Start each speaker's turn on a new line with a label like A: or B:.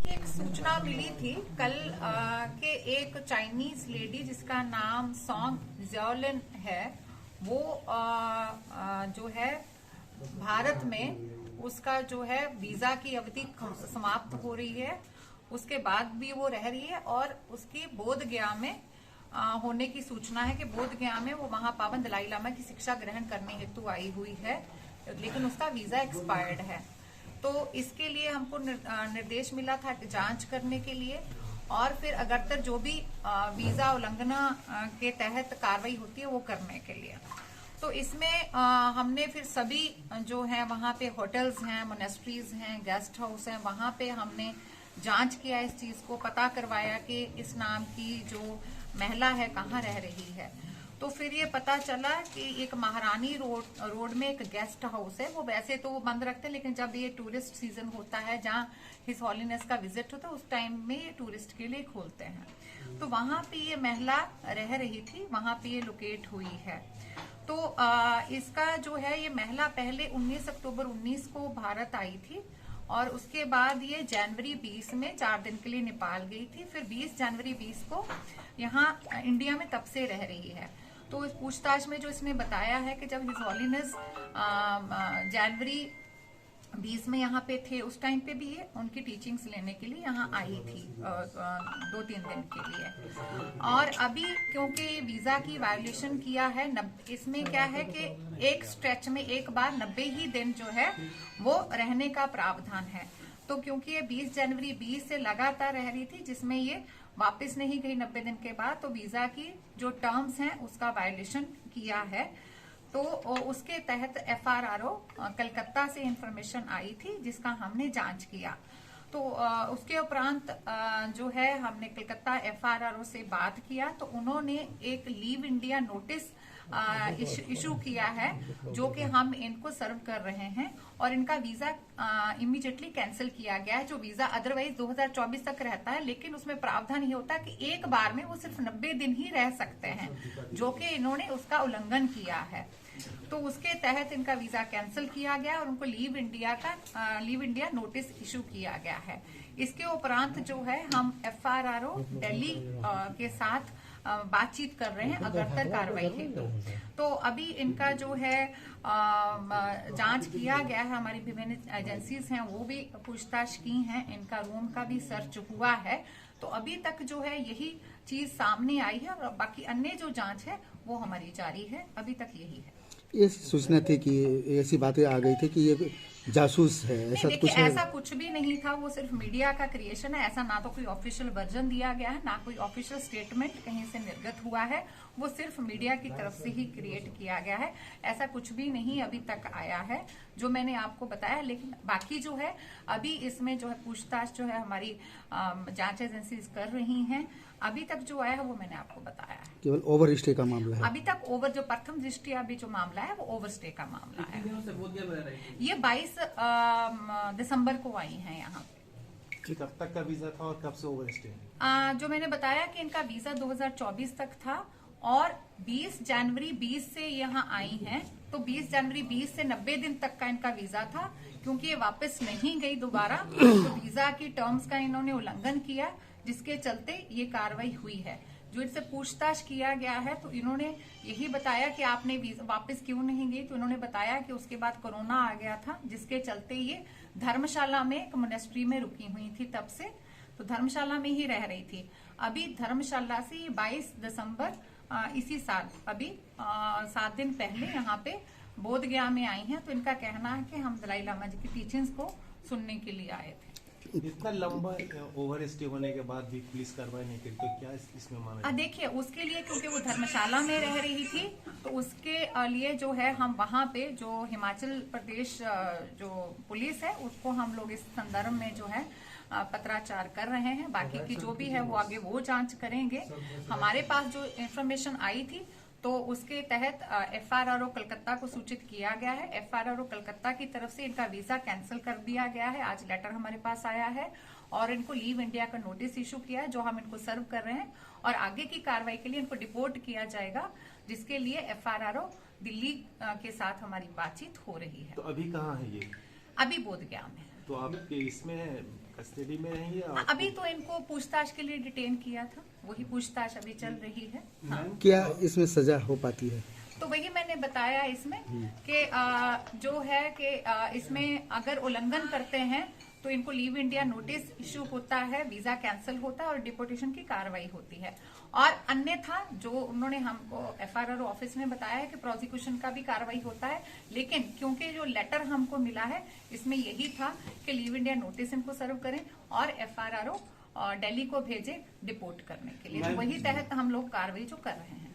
A: एक सूचना मिली थी कल के एक चाइनीज लेडी जिसका नाम सॉन्ग ज़्याओलिन है, वो जो है भारत में उसका जो है वीजा की अवधि समाप्त हो रही है, उसके बाद भी वो रह रही है और उसकी बोध गया में होने की सूचना है कि बोध गया में वो महापावन दलाई लामा की शिक्षा ग्रहण करने हेतु आई हुई है, लेकिन उसका वीजा एक्सपायर्ड है। तो इसके लिए हमको निर्देश मिला था जांच करने के लिए और फिर अगरतर जो भी वीजा उल्लंघना के तहत कार्रवाई होती है वो करने के लिए। तो इसमें हमने फिर सभी जो है वहां पे होटल्स हैं, मोनेस्ट्रीज हैं, गेस्ट हाउस हैं, वहां पे हमने जांच किया, इस चीज को पता करवाया कि इस नाम की जो महिला है कहाँ रह रही है। तो फिर ये पता चला कि एक महारानी रोड में एक गेस्ट हाउस है, वो वैसे तो वो बंद रखते हैं, लेकिन जब ये टूरिस्ट सीजन होता है जहाँ हिज हॉलीनेस का विजिट होता है उस टाइम में ये टूरिस्ट के लिए खोलते हैं। तो वहां पे ये महिला रह रही थी, वहां पे ये लोकेट हुई है। तो इसका जो है ये महिला पहले 19 अक्टूबर 19 को भारत आई थी और उसके बाद ये जनवरी 20 में 4 दिन के लिए नेपाल गई थी, फिर 20 जनवरी 20 को यहाँ इंडिया में तब से रह रही है। तो इस पूछताछ में जो इसने बताया है कि जब हिज हॉलीनेस जनवरी 20 में यहाँ पे थे, उस टाइम पे भी ये उनकी टीचिंग्स लेने के लिए यहाँ आई थी 2-3 दिन के लिए। और अभी क्योंकि वीजा की वायोलेशन किया है, इसमें क्या है कि एक स्ट्रेच में एक बार 90 ही दिन जो है वो रहने का प्रावधान है। तो क्योंकि ये 20 जनवरी 20 से लगातार रह रही थी, जिसमें ये वापस नहीं गई 90 दिन के बाद, तो वीजा की जो टर्म्स हैं उसका वायोलेशन किया है। तो उसके तहत FRRO कलकत्ता से इंफॉर्मेशन आई थी जिसका हमने जांच किया। तो उसके उपरांत जो है हमने कलकत्ता FRRO से बात किया, तो उन्होंने एक लीव इंडिया नोटिस इशू किया है जो कि हम इनको सर्व कर रहे हैं और इनका वीजा इमीडिएटली कैंसिल किया गया है। जो वीजा अदरवाइज 2024 तक रहता है, लेकिन उसमें प्रावधान ये होता है कि एक बार में वो सिर्फ 90 दिन ही रह सकते हैं, जो कि इन्होंने उसका उल्लंघन किया है। तो उसके तहत इनका वीजा कैंसिल किया गया और उनको लीव इंडिया नोटिस इशू किया गया है। इसके उपरांत जो है हम FRRO दिल्ली के साथ बातचीत कर रहे हैं अगरतर कार्रवाई हेतु। तो अभी इनका जो है जांच किया गया है, हमारी विभिन्न एजेंसीज हैं वो भी पूछताछ की हैं, इनका रूम का भी सर्च हुआ है। तो अभी तक जो है यही चीज सामने आई है और बाकी अन्य जो जांच है वो हमारी जारी है, अभी तक यही है।
B: ये सूचना थी कि ऐसी बातें आ गई थी कि ये जासूस है, ऐसा कुछ है?
A: ऐसा कुछ भी नहीं था, वो सिर्फ मीडिया का क्रिएशन है। ऐसा ना तो कोई ऑफिशियल वर्जन दिया गया है, ना कोई ऑफिशियल स्टेटमेंट कहीं से निर्गत हुआ है, वो सिर्फ मीडिया की तरफ से ही क्रिएट किया गया है। ऐसा कुछ भी नहीं अभी तक आया है जो मैंने आपको बताया। लेकिन बाकी जो है अभी इसमें जो है पूछताछ जो है हमारी जांच एजेंसी कर रही हैं। अभी तक जो आया है वो मैंने आपको बताया है।
B: केवल ओवर स्टे का मामला है
A: अभी तक। ओवर जो प्रथम दृष्टि अभी जो मामला है वो ओवर स्टे का मामला है। ये 22 दिसंबर को आई हैं यहाँ पे।
C: कब तक का वीजा था और कब से ओवर स्टे?
A: जो मैंने बताया कि इनका वीजा 2024 तक था और 20 जनवरी 20 से यहाँ आई हैं। तो 20 जनवरी 20 से 90 दिन तक का इनका वीजा था। क्योंकि ये वापस नहीं गई दोबारा, तो वीजा की टर्म्स का इन्होंने उल्लंघन किया, जिसके चलते ये कार्रवाई हुई है। जो इनसे पूछताछ किया गया है तो इन्होंने यही बताया कि आपने वापस क्यों नहीं गई, तो इन्होंने बताया कि उसके बाद कोरोना आ गया था, जिसके चलते ये धर्मशाला में एक मोनेस्ट्री में रुकी हुई थी तब से, तो धर्मशाला में ही रह रही थी। अभी धर्मशाला से 22 दिसंबर इसी साल अभी 7 दिन पहले यहाँ पे बोध गया में आई हैं। तो इनका कहना है कि हम दलाई लामा जी की टीचिंग्स को सुनने के लिए आए थे।
C: इतना लंबा ओवर स्टे होने के बाद भी पुलिस कार्रवाई नहीं करी, तो क्या इसमें माना?
A: देखिए, उसके लिए क्योंकि वो धर्मशाला में रह रही थी, तो उसके लिए जो है हम वहाँ पे जो हिमाचल प्रदेश जो पुलिस है उसको हम लोग इस संदर्भ में जो है पत्राचार कर रहे हैं। बाकी की जो भी है वो आगे वो जांच करेंगे। हमारे पास जो इन्फॉर्मेशन आई थी तो उसके तहत FRRO कलकत्ता को सूचित किया गया है। FRRO कलकत्ता की तरफ से इनका वीजा कैंसिल कर दिया गया है। आज लेटर हमारे पास आया है और इनको लीव इंडिया का नोटिस इशू किया है, जो हम इनको सर्व कर रहे हैं और आगे की कार्रवाई के लिए इनको डिपोर्ट किया जाएगा, जिसके लिए FRRO दिल्ली के साथ हमारी बातचीत हो रही है।
C: तो अभी कहाँ है ये?
A: अभी बोध गया में।
C: तो आपके इसमें कस्टडी में है या
A: अभी तो इनको पूछताछ के लिए डिटेन किया था, वही पूछताछ अभी चल रही है। हाँ।
B: क्या इसमें सजा हो पाती है?
A: तो वही मैंने बताया इसमें कि जो है कि इसमें अगर उल्लंघन करते हैं तो इनको लीव इंडिया नोटिस इश्यू होता है, वीजा कैंसिल होता है और डिपोटेशन की कार्रवाई होती है। और अन्यथा जो उन्होंने हमको एफआरआर ऑफिस में बताया है कि प्रोसिक्यूशन का भी कार्रवाई होता है, लेकिन क्योंकि जो लेटर हमको मिला है इसमें यही था कि लीव इंडिया नोटिस इनको सर्व करें और एफआरआर दिल्ली को भेजे डिपोर्ट करने के लिए, तो वही तहत हम लोग कार्रवाई जो कर रहे हैं।